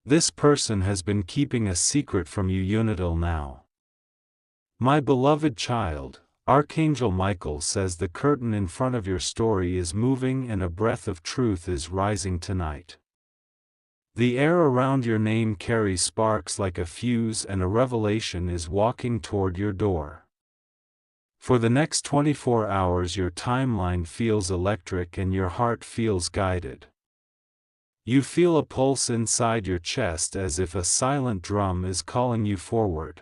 This person has been keeping a secret from you. Unitil now. My beloved child, Archangel Michael says the curtain in front of your story is moving and a breath of truth is rising tonight. The air around your name carries sparks like a fuse, and a revelation is walking toward your door. For the next 24 hours your timeline feels electric and your heart feels guided. You feel a pulse inside your chest as if a silent drum is calling you forward.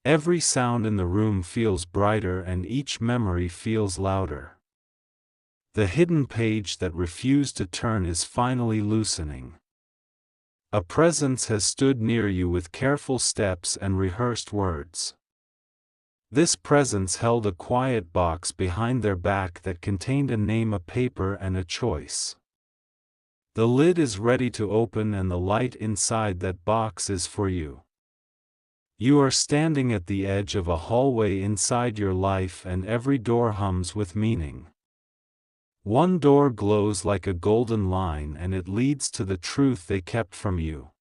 Every sound in the room feels brighter and each memory feels louder. The hidden page that refused to turn is finally loosening. A presence has stood near you with careful steps and rehearsed words. This presence held a quiet box behind their back that contained a name, a paper, and a choice. The lid is ready to open and the light inside that box is for you. You are standing at the edge of a hallway inside your life and every door hums with meaning. One door glows like a golden line and it leads to the truth they kept from you.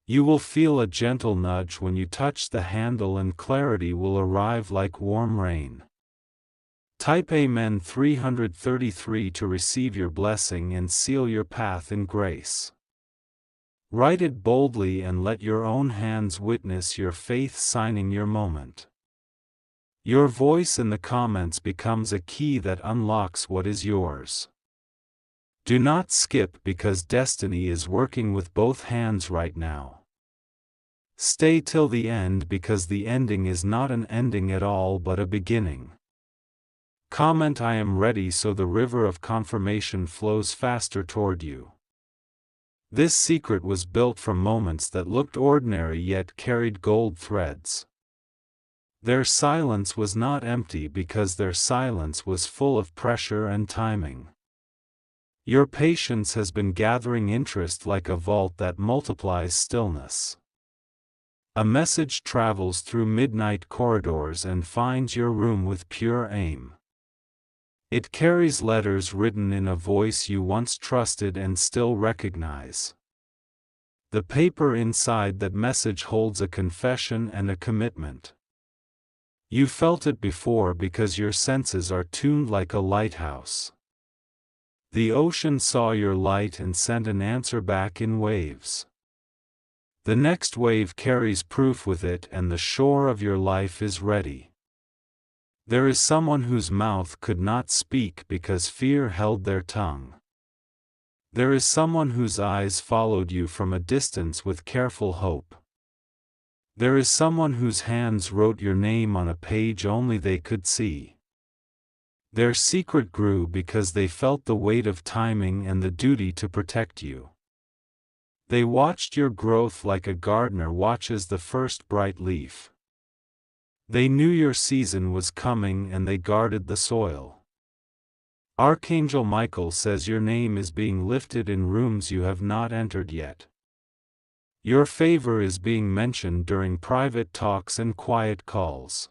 You will feel a gentle nudge when you touch the handle and clarity will arrive like warm rain. Type Amen 333 to receive your blessing and seal your path in grace. Write it boldly and let your own hands witness your faith signing your moment. Your voice in the comments becomes a key that unlocks what is yours. Do not skip because destiny is working with both hands right now. Stay till the end because the ending is not an ending at all but a beginning. Comment I am ready so the river of confirmation flows faster toward you. This secret was built from moments that looked ordinary yet carried gold threads. Their silence was not empty because their silence was full of pressure and timing. Your patience has been gathering interest like a vault that multiplies stillness. A message travels through midnight corridors and finds your room with pure aim. It carries letters written in a voice you once trusted and still recognize. The paper inside that message holds a confession and a commitment. You felt it before because your senses are tuned like a lighthouse. The ocean saw your light and sent an answer back in waves. The next wave carries proof with it and the shore of your life is ready. There is someone whose mouth could not speak because fear held their tongue. There is someone whose eyes followed you from a distance with careful hope. There is someone whose hands wrote your name on a page only they could see. Their secret grew because they felt the weight of timing and the duty to protect you. They watched your growth like a gardener watches the first bright leaf. They knew your season was coming and they guarded the soil. Archangel Michael says your name is being lifted in rooms you have not entered yet. Your favor is being mentioned during private talks and quiet calls.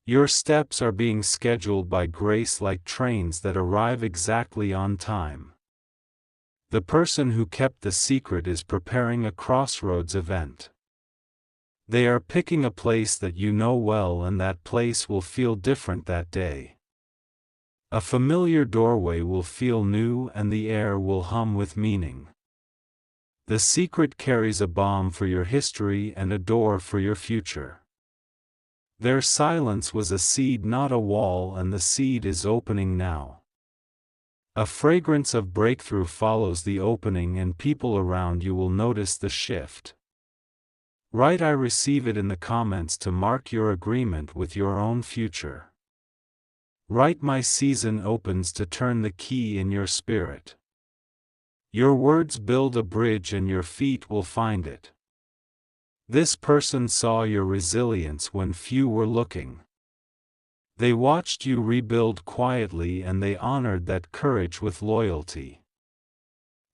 Your steps are being scheduled by grace like trains that arrive exactly on time. The person who kept the secret is preparing a crossroads event. They are picking a place that you know well and that place will feel different that day. A familiar doorway will feel new and the air will hum with meaning. The secret carries a bomb for your history and a door for your future. Their silence was a seed, not a wall, and the seed is opening now. A fragrance of breakthrough follows the opening and people around you will notice the shift. Write I receive it in the comments to mark your agreement with your own future. Write my season opens to turn the key in your spirit. Your words build a bridge and your feet will find it. This person saw your resilience when few were looking. They watched you rebuild quietly and they honored that courage with loyalty.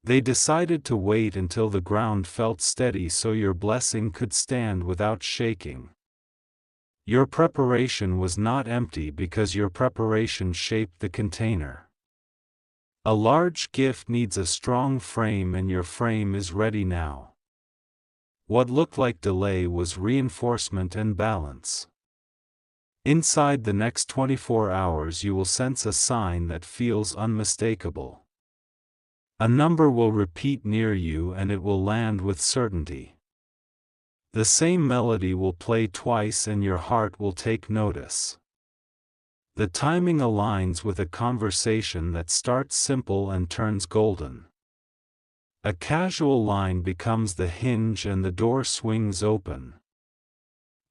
They decided to wait until the ground felt steady so your blessing could stand without shaking. Your preparation was not empty because your preparation shaped the container. A large gift needs a strong frame, and your frame is ready now. What looked like delay was reinforcement and balance. Inside the next 24 hours you will sense a sign that feels unmistakable. A number will repeat near you and it will land with certainty. The same melody will play twice and your heart will take notice. The timing aligns with a conversation that starts simple and turns golden. A casual line becomes the hinge and the door swings open.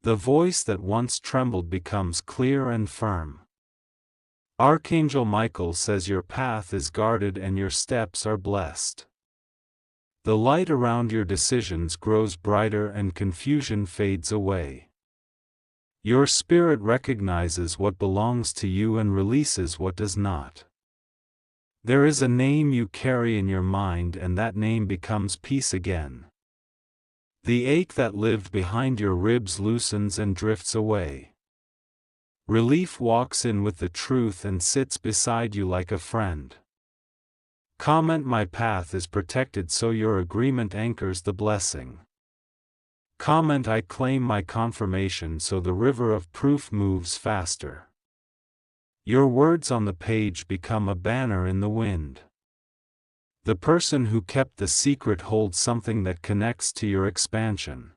The voice that once trembled becomes clear and firm. Archangel Michael says your path is guarded and your steps are blessed. The light around your decisions grows brighter and confusion fades away. Your spirit recognizes what belongs to you and releases what does not. There is a name you carry in your mind and that name becomes peace again. The ache that lived behind your ribs loosens and drifts away. Relief walks in with the truth and sits beside you like a friend. Comment: my path is protected, so your agreement anchors the blessing. Comment: I claim my confirmation, so the river of proof moves faster. Your words on the page become a banner in the wind. The person who kept the secret holds something that connects to your expansion.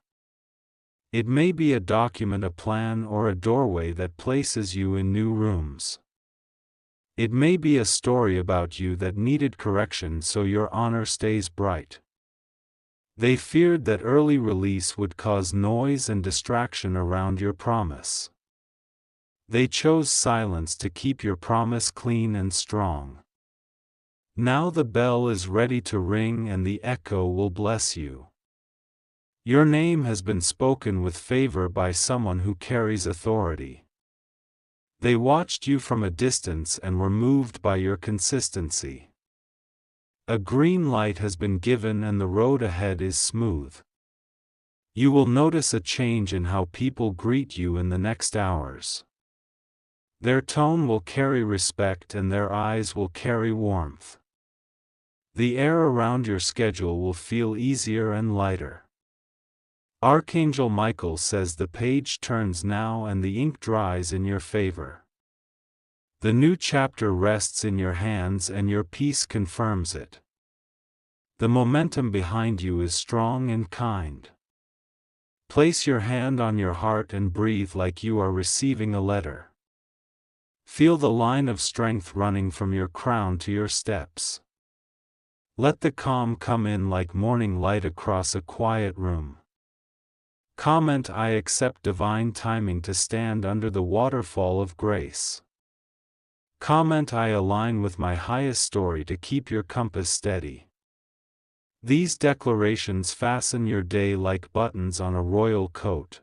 It may be a document, a plan, or a doorway that places you in new rooms. It may be a story about you that needed correction, so your honor stays bright. They feared that early release would cause noise and distraction around your promise. They chose silence to keep your promise clean and strong. Now the bell is ready to ring and the echo will bless you. Your name has been spoken with favor by someone who carries authority. They watched you from a distance and were moved by your consistency. A green light has been given and the road ahead is smooth. You will notice a change in how people greet you in the next hours. Their tone will carry respect and their eyes will carry warmth. The air around your schedule will feel easier and lighter. Archangel Michael says the page turns now and the ink dries in your favor. The new chapter rests in your hands and your peace confirms it. The momentum behind you is strong and kind. Place your hand on your heart and breathe like you are receiving a letter. Feel the line of strength running from your crown to your steps. Let the calm come in like morning light across a quiet room. Comment: I accept divine timing to stand under the waterfall of grace. Comment: I align with my highest story to keep your compass steady. These declarations fasten your day like buttons on a royal coat.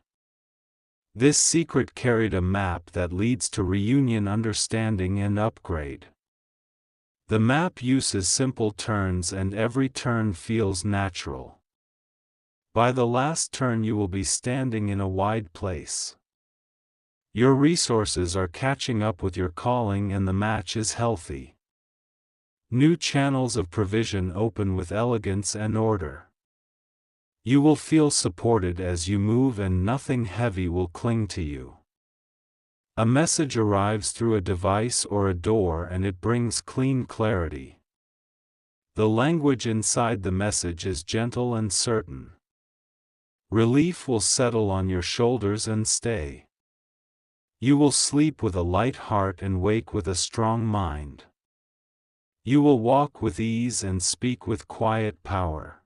This secret carried a map that leads to reunion, understanding, and upgrade. The map uses simple turns and every turn feels natural. By the last turn you will be standing in a wide place. Your resources are catching up with your calling and the match is healthy. New channels of provision open with elegance and order. You will feel supported as you move and nothing heavy will cling to you. A message arrives through a device or a door and it brings clean clarity. The language inside the message is gentle and certain. Relief will settle on your shoulders and stay. You will sleep with a light heart and wake with a strong mind. You will walk with ease and speak with quiet power.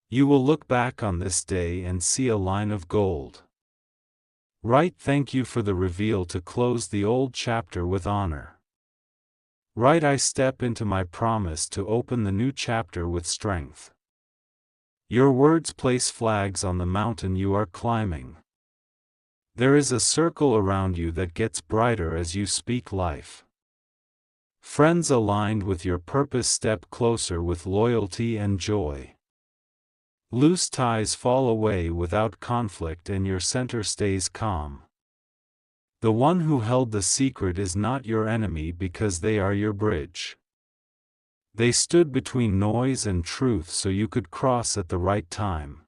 You will look back on this day and see a line of gold. Write: thank you for the reveal, to close the old chapter with honor. Write: I step into my promise to open the new chapter with strength. Your words place flags on the mountain you are climbing. There is a circle around you that gets brighter as you speak life. Friends aligned with your purpose step closer with loyalty and joy. Loose ties fall away without conflict and your center stays calm. The one who held the secret is not your enemy because they are your bridge. They stood between noise and truth so you could cross at the right time.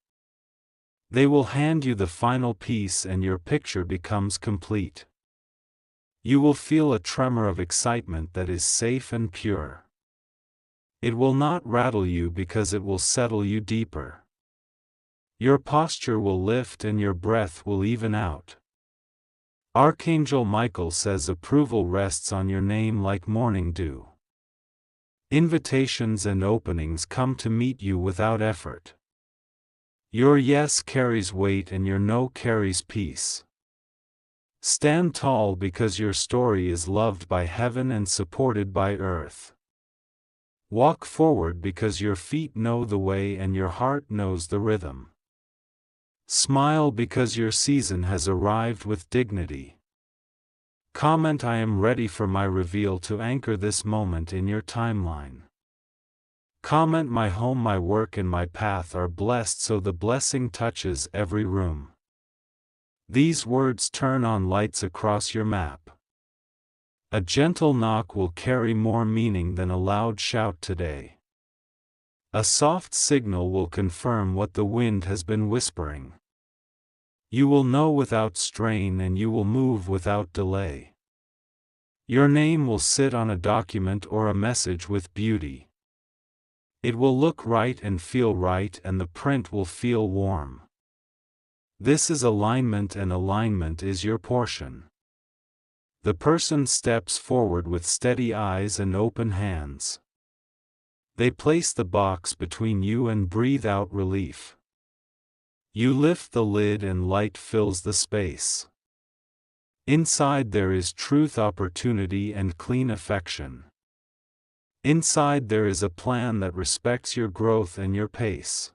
They will hand you the final piece and your picture becomes complete. You will feel a tremor of excitement that is safe and pure. It will not rattle you because it will settle you deeper. Your posture will lift and your breath will even out. Archangel Michael says approval rests on your name like morning dew. Invitations and openings come to meet you without effort. Your yes carries weight and your no carries peace. Stand tall because your story is loved by heaven and supported by earth. Walk forward because your feet know the way and your heart knows the rhythm. Smile because your season has arrived with dignity. Comment I am ready for my reveal to anchor this moment in your timeline. Comment my home, my work and my path are blessed so the blessing touches every room. These words turn on lights across your map. A gentle knock will carry more meaning than a loud shout today. A soft signal will confirm what the wind has been whispering. You will know without strain and you will move without delay. Your name will sit on a document or a message with beauty. It will look right and feel right and the print will feel warm. This is alignment and alignment is your portion. The person steps forward with steady eyes and open hands. They place the box between you and breathe out relief. You lift the lid and light fills the space. Inside there is truth, opportunity and clean affection. Inside there is a plan that respects your growth and your pace.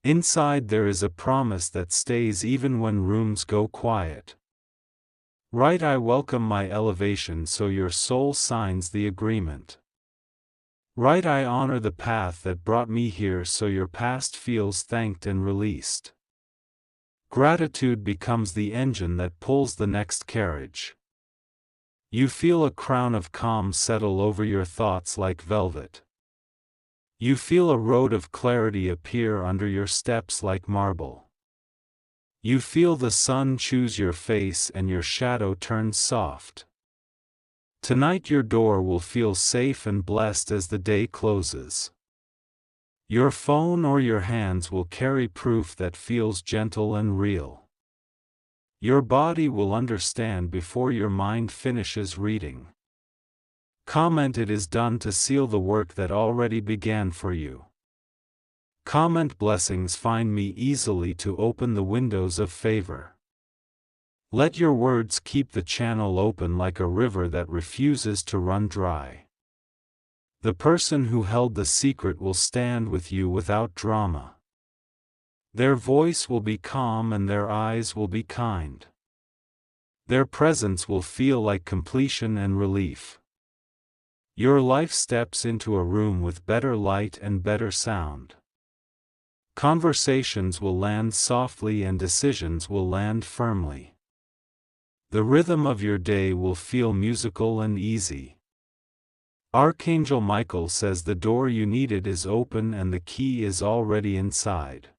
Inside there is a promise that stays even when rooms go quiet. Right, I welcome my elevation so your soul signs the agreement. Right, I honor the path that brought me here so your past feels thanked and released. Gratitude becomes the engine that pulls the next carriage. You feel a crown of calm settle over your thoughts like velvet. You feel a road of clarity appear under your steps like marble. You feel the sun choose your face and your shadow turns soft. Tonight your door will feel safe and blessed as the day closes. Your phone or your hands will carry proof that feels gentle and real. Your body will understand before your mind finishes reading. Comment it is done to seal the work that already began for you. Comment blessings find me easily to open the windows of favor. Let your words keep the channel open like a river that refuses to run dry. The person who held the secret will stand with you without drama. Their voice will be calm and their eyes will be kind. Their presence will feel like completion and relief. Your life steps into a room with better light and better sound. Conversations will land softly and decisions will land firmly. The rhythm of your day will feel musical and easy. Archangel Michael says the door you needed is open and the key is already inside.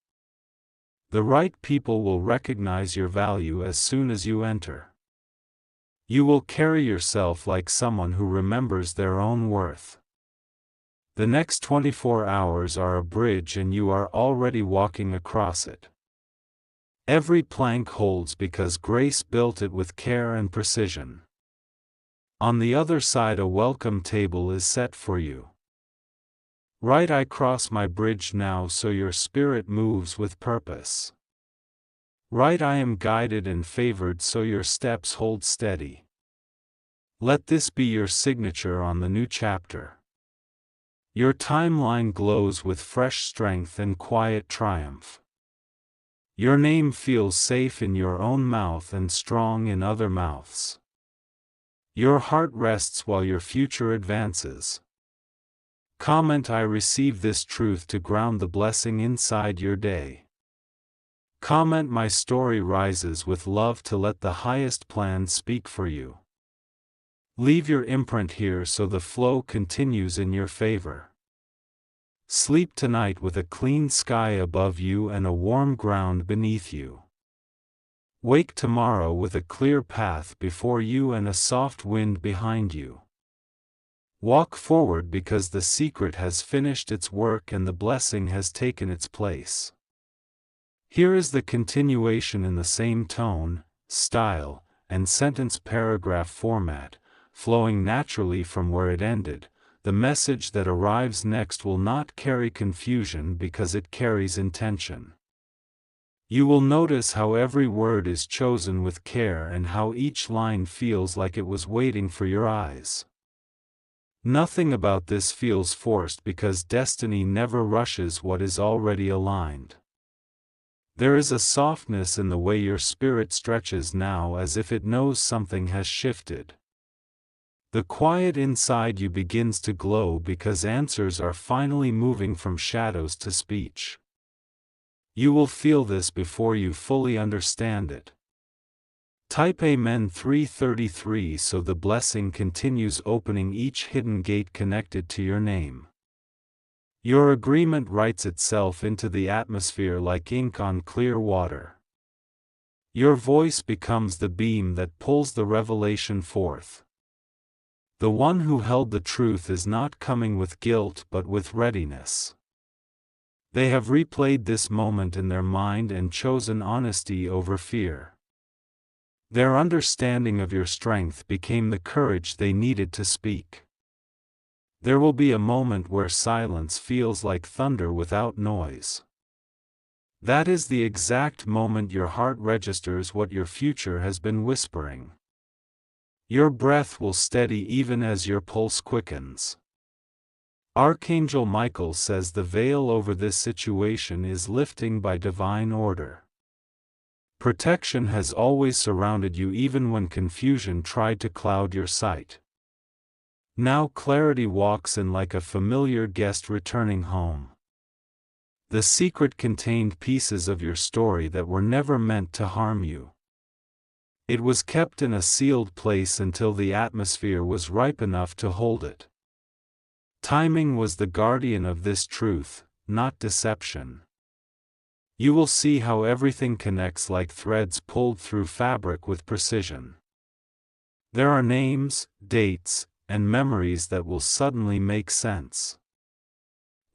The right people will recognize your value as soon as you enter. You will carry yourself like someone who remembers their own worth. The next 24 hours are a bridge and you are already walking across it. Every plank holds because grace built it with care and precision. On the other side a welcome table is set for you. Right, I cross my bridge now so your spirit moves with purpose. Right, I am guided and favored so your steps hold steady. Let this be your signature on the new chapter. Your timeline glows with fresh strength and quiet triumph. Your name feels safe in your own mouth and strong in other mouths. Your heart rests while your future advances. Comment I receive this truth to ground the blessing inside your day. Comment my story rises with love to let the highest plan speak for you. Leave your imprint here so the flow continues in your favor. Sleep tonight with a clean sky above you and a warm ground beneath you. Wake tomorrow with a clear path before you and a soft wind behind you. Walk forward because the secret has finished its work and the blessing has taken its place. Here is the continuation in the same tone, style, and sentence paragraph format, flowing naturally from where it ended. The message that arrives next will not carry confusion because it carries intention. You will notice how every word is chosen with care and how each line feels like it was waiting for your eyes. Nothing about this feels forced because destiny never rushes what is already aligned. There is a softness in the way your spirit stretches now as if it knows something has shifted. The quiet inside you begins to glow because answers are finally moving from shadows to speech. You will feel this before you fully understand it. Type Amen 333 so the blessing continues opening each hidden gate connected to your name. Your agreement writes itself into the atmosphere like ink on clear water. Your voice becomes the beam that pulls the revelation forth. The one who held the truth is not coming with guilt but with readiness. They have replayed this moment in their mind and chosen honesty over fear. Their understanding of your strength became the courage they needed to speak. There will be a moment where silence feels like thunder without noise. That is the exact moment your heart registers what your future has been whispering. Your breath will steady even as your pulse quickens. Archangel Michael says the veil over this situation is lifting by divine order. Protection has always surrounded you even when confusion tried to cloud your sight. Now clarity walks in like a familiar guest returning home. The secret contained pieces of your story that were never meant to harm you. It was kept in a sealed place until the atmosphere was ripe enough to hold it. Timing was the guardian of this truth, not deception. You will see how everything connects like threads pulled through fabric with precision. There are names, dates, and memories that will suddenly make sense.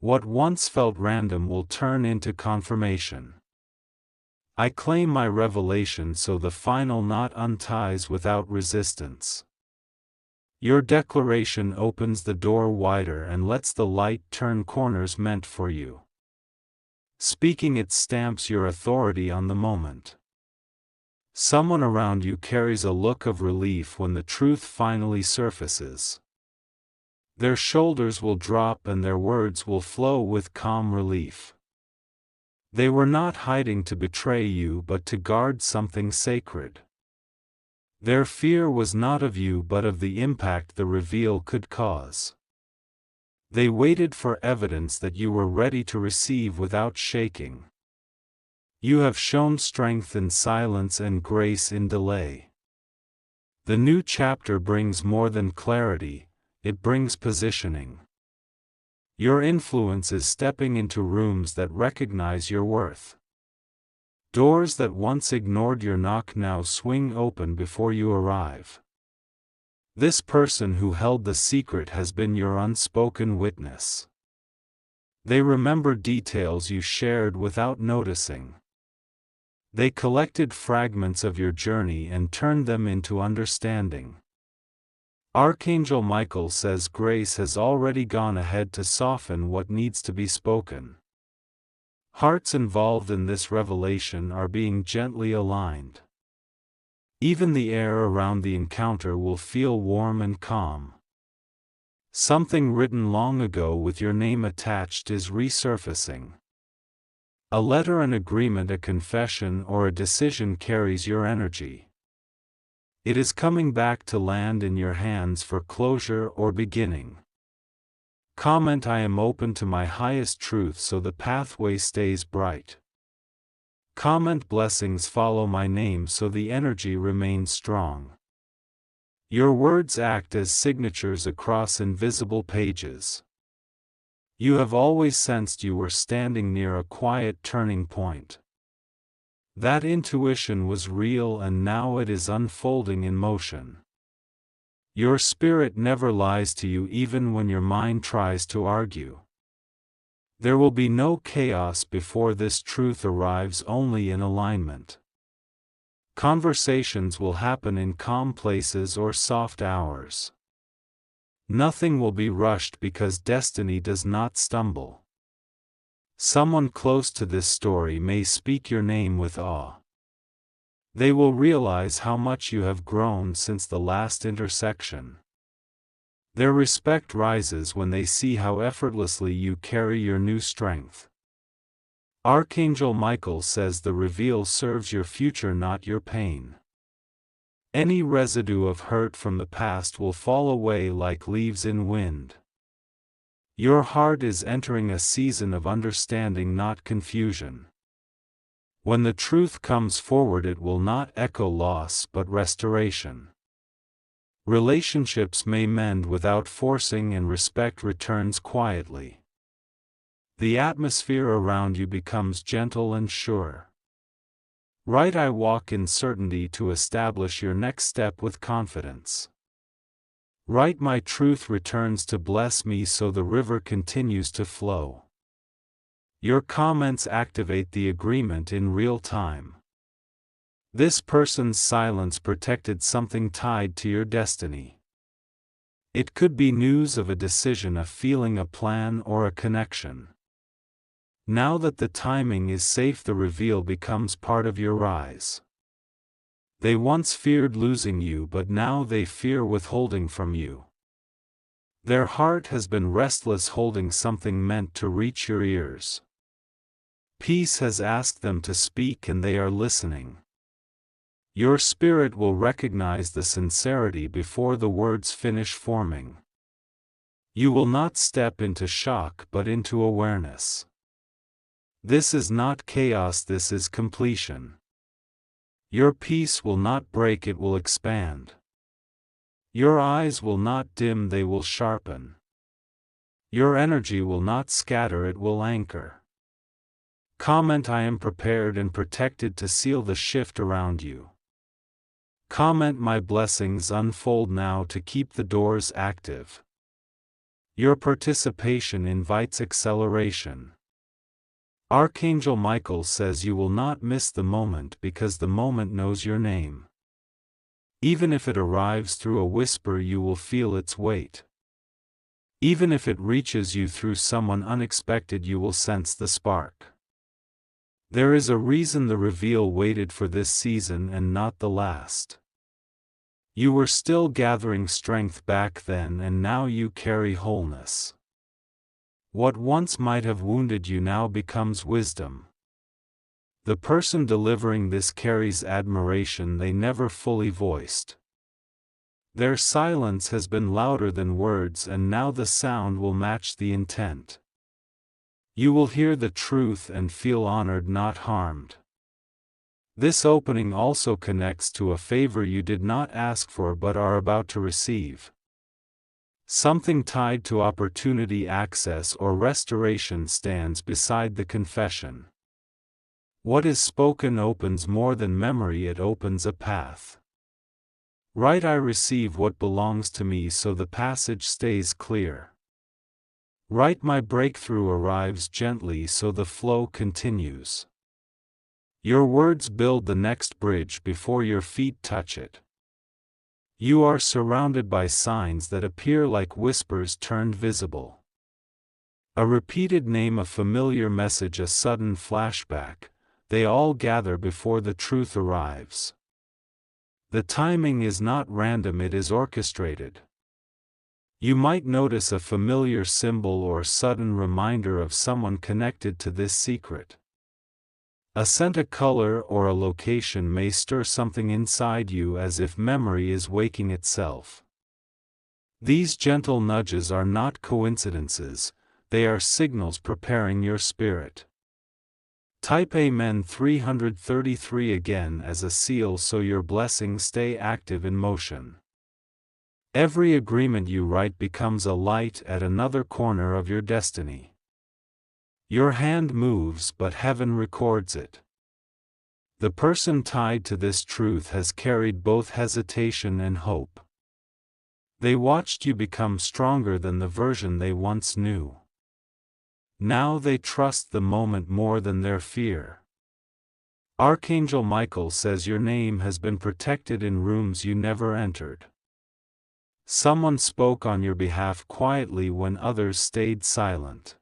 What once felt random will turn into confirmation. I claim my revelation so the final knot unties without resistance. Your declaration opens the door wider and lets the light turn corners meant for you. Speaking it stamps your authority on the moment. Someone around you carries a look of relief when the truth finally surfaces. Their shoulders will drop and their words will flow with calm relief. They were not hiding to betray you but to guard something sacred. Their fear was not of you but of the impact the reveal could cause. They waited for evidence that you were ready to receive without shaking. You have shown strength in silence and grace in delay. The new chapter brings more than clarity, it brings positioning. Your influence is stepping into rooms that recognize your worth. Doors that once ignored your knock now swing open before you arrive. This person who held the secret has been your unspoken witness. They remember details you shared without noticing. They collected fragments of your journey and turned them into understanding. Archangel Michael says grace has already gone ahead to soften what needs to be spoken. Hearts involved in this revelation are being gently aligned. Even the air around the encounter will feel warm and calm. Something written long ago with your name attached is resurfacing. A letter, an agreement, a confession, or a decision carries your energy. It is coming back to land in your hands for closure or beginning. Comment, I am open to my highest truth so the pathway stays bright. Comment, blessings follow my name so the energy remains strong. Your words act as signatures across invisible pages. You have always sensed you were standing near a quiet turning point. That intuition was real and now it is unfolding in motion. Your spirit never lies to you even when your mind tries to argue. There will be no chaos before this truth arrives, only in alignment. Conversations will happen in calm places or soft hours. Nothing will be rushed because destiny does not stumble. Someone close to this story may speak your name with awe. They will realize how much you have grown since the last intersection. Their respect rises when they see how effortlessly you carry your new strength. Archangel Michael says the reveal serves your future, not your pain. Any residue of hurt from the past will fall away like leaves in wind. Your heart is entering a season of understanding, not confusion. When the truth comes forward, it will not echo loss but restoration. Relationships may mend without forcing, and respect returns quietly. The atmosphere around you becomes gentle and sure. Right, I walk in certainty to establish your next step with confidence. Right, my truth returns to bless me so the river continues to flow. Your comments activate the agreement in real time. This person's silence protected something tied to your destiny. It could be news of a decision, a feeling, a plan, or a connection. Now that the timing is safe, the reveal becomes part of your rise. They once feared losing you, but now they fear withholding from you. Their heart has been restless, holding something meant to reach your ears. Peace has asked them to speak, and they are listening. Your spirit will recognize the sincerity before the words finish forming. You will not step into shock but into awareness. This is not chaos, this is completion. Your peace will not break, it will expand. Your eyes will not dim, they will sharpen. Your energy will not scatter, it will anchor. Comment, I am prepared and protected to seal the shift around you. Comment, my blessings unfold now to keep the doors active. Your participation invites acceleration. Archangel Michael says you will not miss the moment because the moment knows your name. Even if it arrives through a whisper, you will feel its weight. Even if it reaches you through someone unexpected, you will sense the spark. There is a reason the reveal waited for this season and not the last. You were still gathering strength back then, and now you carry wholeness. What once might have wounded you now becomes wisdom. The person delivering this carries admiration they never fully voiced. Their silence has been louder than words, and now the sound will match the intent. You will hear the truth and feel honored, not harmed. This opening also connects to a favor you did not ask for but are about to receive. Something tied to opportunity, access, or restoration stands beside the confession. What is spoken opens more than memory, it opens a path. Right, I receive what belongs to me so the passage stays clear. Right, my breakthrough arrives gently so the flow continues. Your words build the next bridge before your feet touch it. You are surrounded by signs that appear like whispers turned visible. A repeated name, a familiar message, a sudden flashback, they all gather before the truth arrives. The timing is not random, it is orchestrated. You might notice a familiar symbol or sudden reminder of someone connected to this secret. A scent, a color, or a location may stir something inside you as if memory is waking itself. These gentle nudges are not coincidences, they are signals preparing your spirit. Type Amen 333 again as a seal so your blessings stay active in motion. Every agreement you write becomes a light at another corner of your destiny. Your hand moves, but heaven records it. The person tied to this truth has carried both hesitation and hope. They watched you become stronger than the version they once knew. Now they trust the moment more than their fear. Archangel Michael says your name has been protected in rooms you never entered. Someone spoke on your behalf quietly when others stayed silent.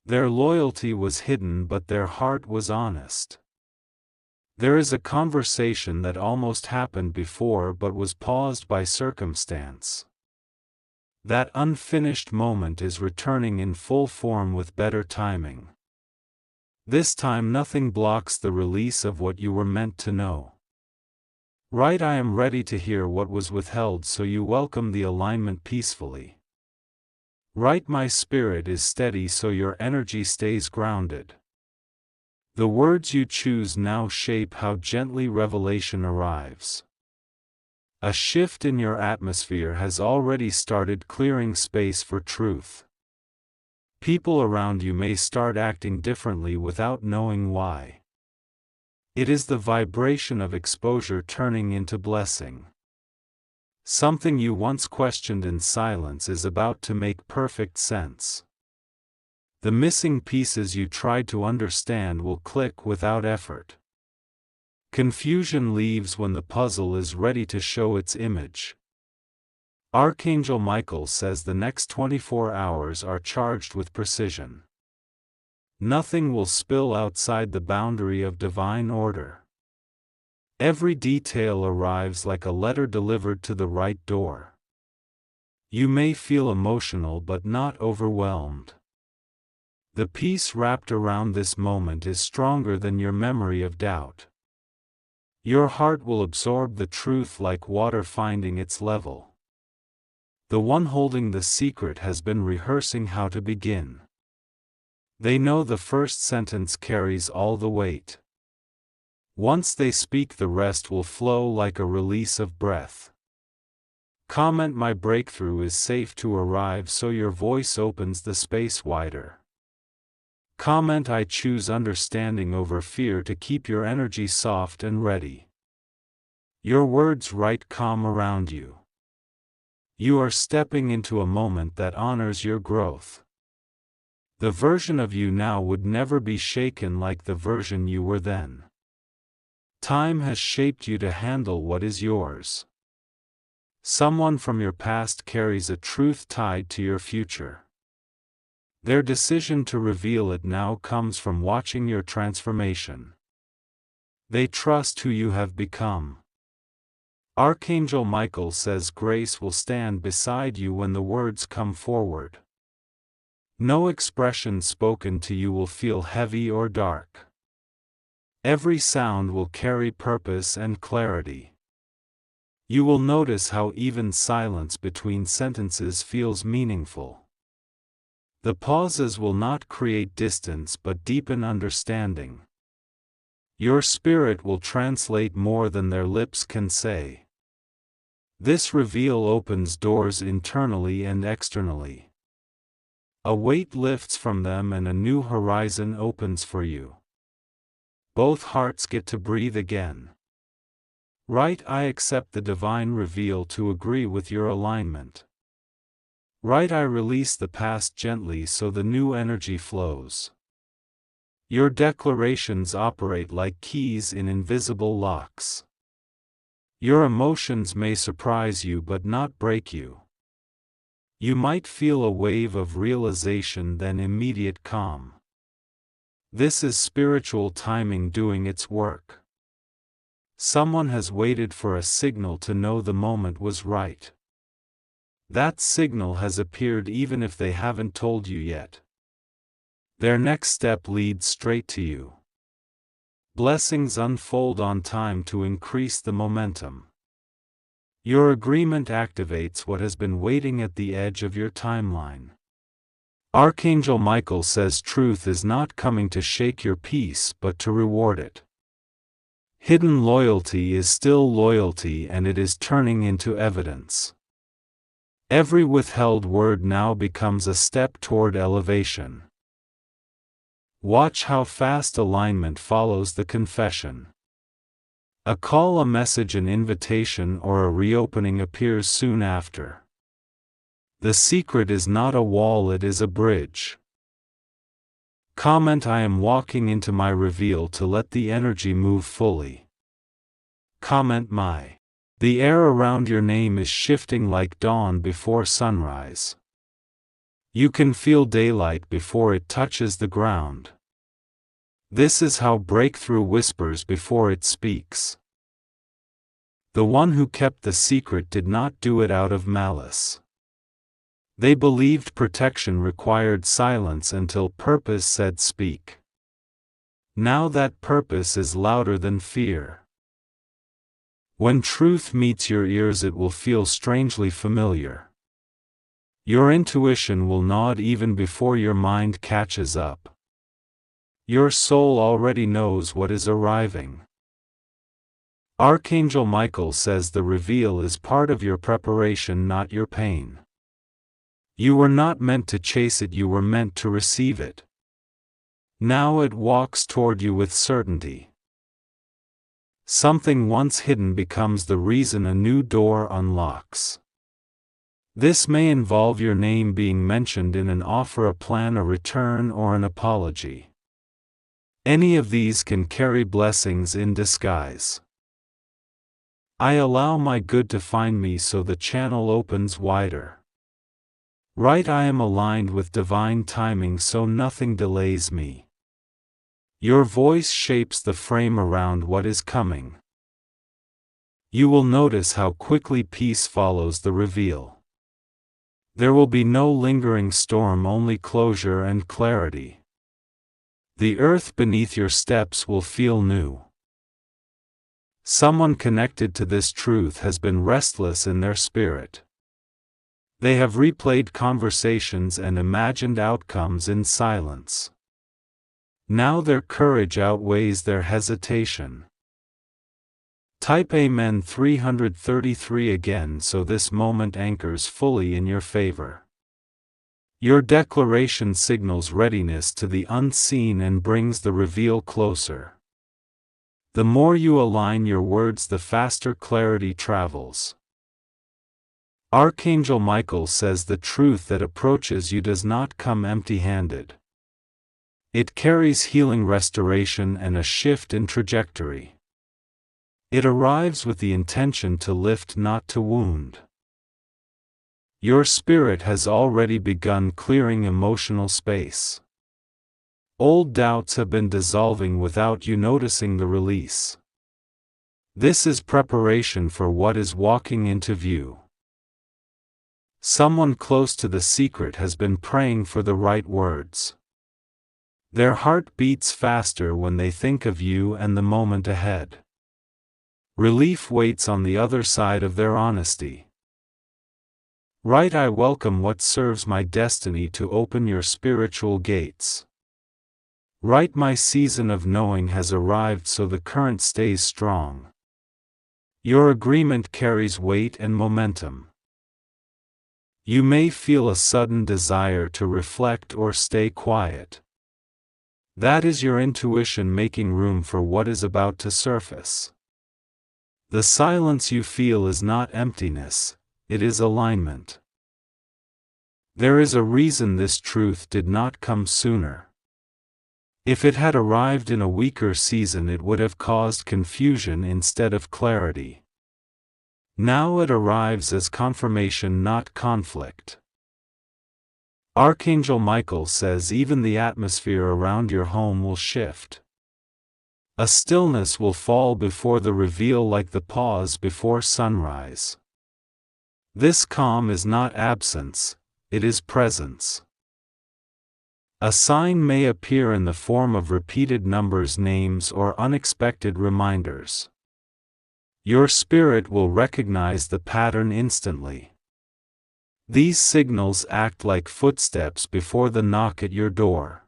Their loyalty was hidden, but their heart was honest. There is a conversation that almost happened before but was paused by circumstance. That unfinished moment is returning in full form with better timing. This time nothing blocks the release of what you were meant to know. Write, I am ready to hear what was withheld, so you welcome the alignment peacefully. Write, my spirit is steady, so your energy stays grounded. The words you choose now shape how gently revelation arrives. A shift in your atmosphere has already started, clearing space for truth. People around you may start acting differently without knowing why. It is the vibration of exposure turning into blessing. Something you once questioned in silence is about to make perfect sense. The missing pieces you tried to understand will click without effort. Confusion leaves when the puzzle is ready to show its image. Archangel Michael says the next 24 hours are charged with precision. Nothing will spill outside the boundary of divine order. Every detail arrives like a letter delivered to the right door. You may feel emotional but not overwhelmed. The peace wrapped around this moment is stronger than your memory of doubt. Your heart will absorb the truth like water finding its level. The one holding the secret has been rehearsing how to begin. They know the first sentence carries all the weight. Once they speak, the rest will flow like a release of breath. Comment, my breakthrough is safe to arrive, so your voice opens the space wider. Comment, I choose understanding over fear to keep your energy soft and ready. Your words write calm around you. You are stepping into a moment that honors your growth. The version of you now would never be shaken like the version you were then. Time has shaped you to handle what is yours. Someone from your past carries a truth tied to your future. Their decision to reveal it now comes from watching your transformation. They trust who you have become. Archangel Michael says grace will stand beside you when the words come forward. No expression spoken to you will feel heavy or dark. Every sound will carry purpose and clarity. You will notice how even silence between sentences feels meaningful. The pauses will not create distance but deepen understanding. Your spirit will translate more than their lips can say. This reveal opens doors internally and externally. A weight lifts from them and a new horizon opens for you. Both hearts get to breathe again. Write, I accept the divine reveal to agree with your alignment. Write, I release the past gently so the new energy flows. Your declarations operate like keys in invisible locks. Your emotions may surprise you but not break you. You might feel a wave of realization, then immediate calm. This is spiritual timing doing its work. Someone has waited for a signal to know the moment was right. That signal has appeared even if they haven't told you yet. Their next step leads straight to you. Blessings unfold on time to increase the momentum. Your agreement activates what has been waiting at the edge of your timeline. Archangel Michael says truth is not coming to shake your peace but to reward it. Hidden loyalty is still loyalty, and it is turning into evidence. Every withheld word now becomes a step toward elevation. Watch how fast alignment follows the confession. A call, a message, an invitation, or a reopening appears soon after. The secret is not a wall, it is a bridge. Comment, I am walking into my reveal to let the energy move fully. Comment, the air around your name is shifting like dawn before sunrise. You can feel daylight before it touches the ground. This is how breakthrough whispers before it speaks. The one who kept the secret did not do it out of malice. They believed protection required silence until purpose said speak. Now that purpose is louder than fear. When truth meets your ears, it will feel strangely familiar. Your intuition will nod even before your mind catches up. Your soul already knows what is arriving. Archangel Michael says the reveal is part of your preparation, not your pain. You were not meant to chase it, you were meant to receive it. Now it walks toward you with certainty. Something once hidden becomes the reason a new door unlocks. This may involve your name being mentioned in an offer, a plan, a return, or an apology. Any of these can carry blessings in disguise. I allow my good to find me so the channel opens wider. Right, I am aligned with divine timing so nothing delays me. Your voice shapes the frame around what is coming. You will notice how quickly peace follows the reveal. There will be no lingering storm, only closure and clarity. The earth beneath your steps will feel new. Someone connected to this truth has been restless in their spirit. They have replayed conversations and imagined outcomes in silence. Now their courage outweighs their hesitation. Type Amen 333 again so this moment anchors fully in your favor. Your declaration signals readiness to the unseen and brings the reveal closer. The more you align your words, the faster clarity travels. Archangel Michael says the truth that approaches you does not come empty-handed. It carries healing, restoration, and a shift in trajectory. It arrives with the intention to lift, not to wound. Your spirit has already begun clearing emotional space. Old doubts have been dissolving without you noticing the release. This is preparation for what is walking into view. Someone close to the secret has been praying for the right words. Their heart beats faster when they think of you and the moment ahead. Relief waits on the other side of their honesty. Right, I welcome what serves my destiny to open your spiritual gates. Right, my season of knowing has arrived so the current stays strong. Your agreement carries weight and momentum. You may feel a sudden desire to reflect or stay quiet. That is your intuition making room for what is about to surface. The silence you feel is not emptiness, it is alignment. There is a reason this truth did not come sooner. If it had arrived in a weaker season, it would have caused confusion instead of clarity. Now it arrives as confirmation, not conflict. Archangel Michael says even the atmosphere around your home will shift. A stillness will fall before the reveal, like the pause before sunrise. This calm is not absence, it is presence. A sign may appear in the form of repeated numbers, names, or unexpected reminders. Your spirit will recognize the pattern instantly. These signals act like footsteps before the knock at your door.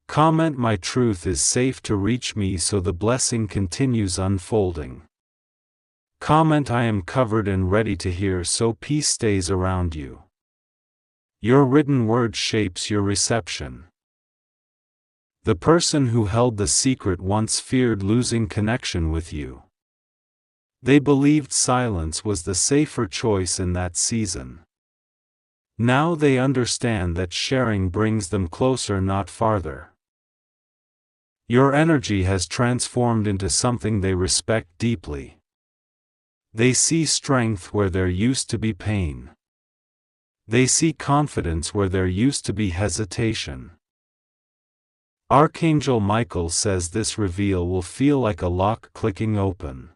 Comment, my truth is safe to reach me so the blessing continues unfolding. Comment I am covered and ready to hear so peace stays around you. Your written word shapes your reception. The person who held the secret once feared losing connection with you. They believed silence was the safer choice in that season. Now they understand that sharing brings them closer, not farther. Your energy has transformed into something they respect deeply. They see strength where there used to be pain. They see confidence where there used to be hesitation. Archangel Michael says this reveal will feel like a lock clicking open.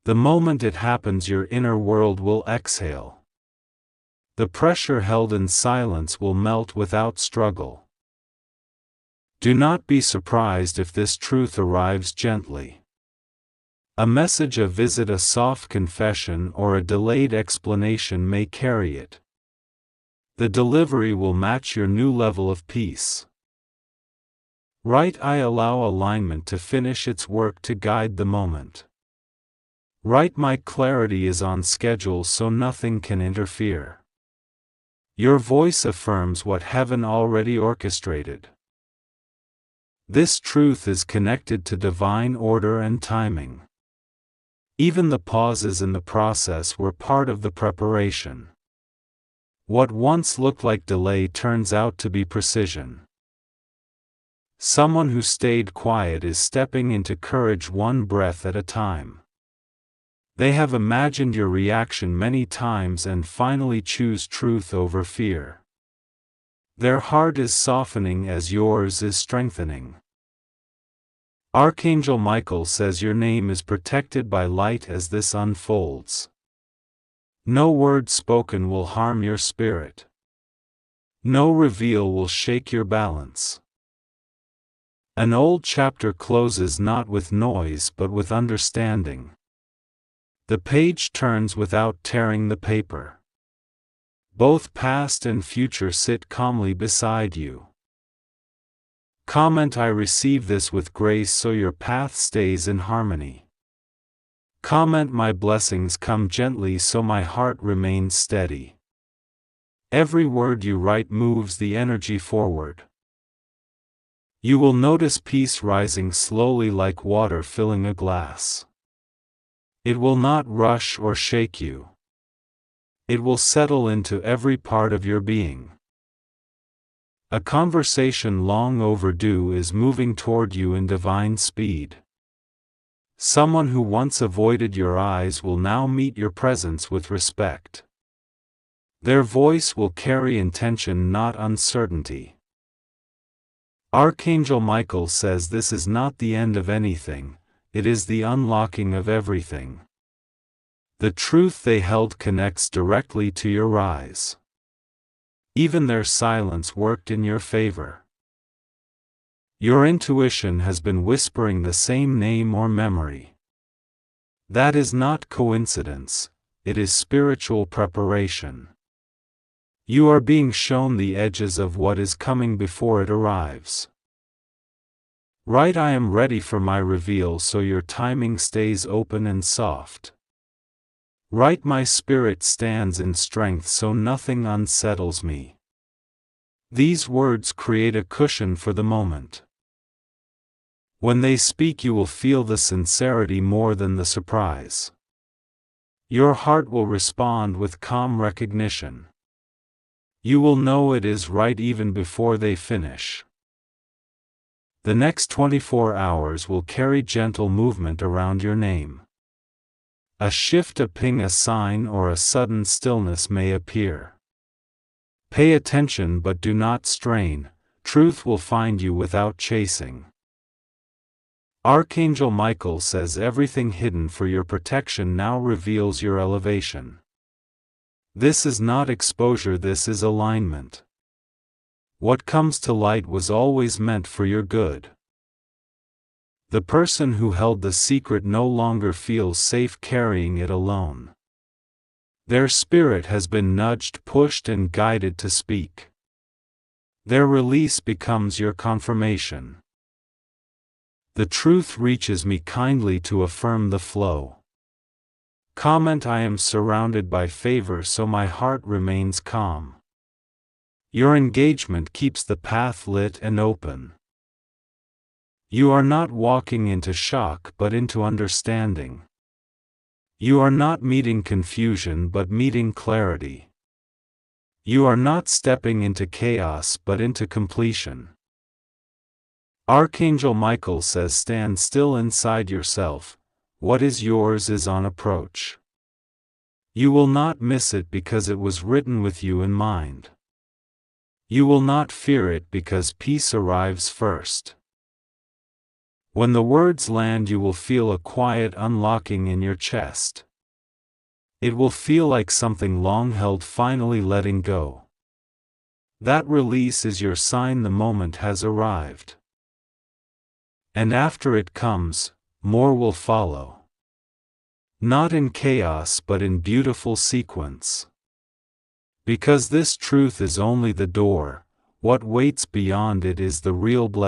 The moment it happens, your inner world will exhale. The pressure held in silence will melt without struggle. Do not be surprised if this truth arrives gently. A message, a visit, a soft confession, or a delayed explanation may carry it. The delivery will match your new level of peace. Right, I allow alignment to finish its work to guide the moment. Right, my clarity is on schedule so nothing can interfere. Your voice affirms what heaven already orchestrated. This truth is connected to divine order and timing. Even the pauses in the process were part of the preparation. What once looked like delay turns out to be precision. Someone who stayed quiet is stepping into courage one breath at a time. They have imagined your reaction many times and finally choose truth over fear. Their heart is softening as yours is strengthening. Archangel Michael says your name is protected by light as this unfolds. No word spoken will harm your spirit. No reveal will shake your balance. An old chapter closes not with noise but with understanding. The page turns without tearing the paper. Both past and future sit calmly beside you. Comment I receive this with grace so your path stays in harmony. Comment my blessings come gently so my heart remains steady. Every word you write moves the energy forward. You will notice peace rising slowly like water filling a glass. It will not rush or shake you. It will settle into every part of your being. A conversation long overdue is moving toward you in divine speed. Someone who once avoided your eyes will now meet your presence with respect. Their voice will carry intention, not uncertainty. Archangel Michael says this is not the end of anything, it is the unlocking of everything. The truth they held connects directly to your rise. Even their silence worked in your favor. Your intuition has been whispering the same name or memory. That is not coincidence, it is spiritual preparation. You are being shown the edges of what is coming before it arrives. Right, I am ready for my reveal so your timing stays open and soft. Right, my spirit stands in strength so nothing unsettles me. These words create a cushion for the moment. When they speak, you will feel the sincerity more than the surprise. Your heart will respond with calm recognition. You will know it is right even before they finish. The next 24 hours will carry gentle movement around your name. A shift, a ping, a sign, or a sudden stillness may appear. Pay attention but do not strain, truth will find you without chasing. Archangel Michael says everything hidden for your protection now reveals your elevation. This is not exposure, this is alignment. What comes to light was always meant for your good. The person who held the secret no longer feels safe carrying it alone. Their spirit has been nudged, pushed, and guided to speak. Their release becomes your confirmation. The truth reaches me kindly to affirm the flow. Comment, I am surrounded by favor so my heart remains calm. Your engagement keeps the path lit and open. You are not walking into shock but into understanding. You are not meeting confusion but meeting clarity. You are not stepping into chaos but into completion. Archangel Michael says, stand still inside yourself. What is yours is on approach. You will not miss it because it was written with you in mind. You will not fear it because peace arrives first. When the words land, you will feel a quiet unlocking in your chest. It will feel like something long held finally letting go. That release is your sign the moment has arrived. And after it comes, more will follow. Not in chaos but in beautiful sequence. Because this truth is only the door, what waits beyond it is the real blessing.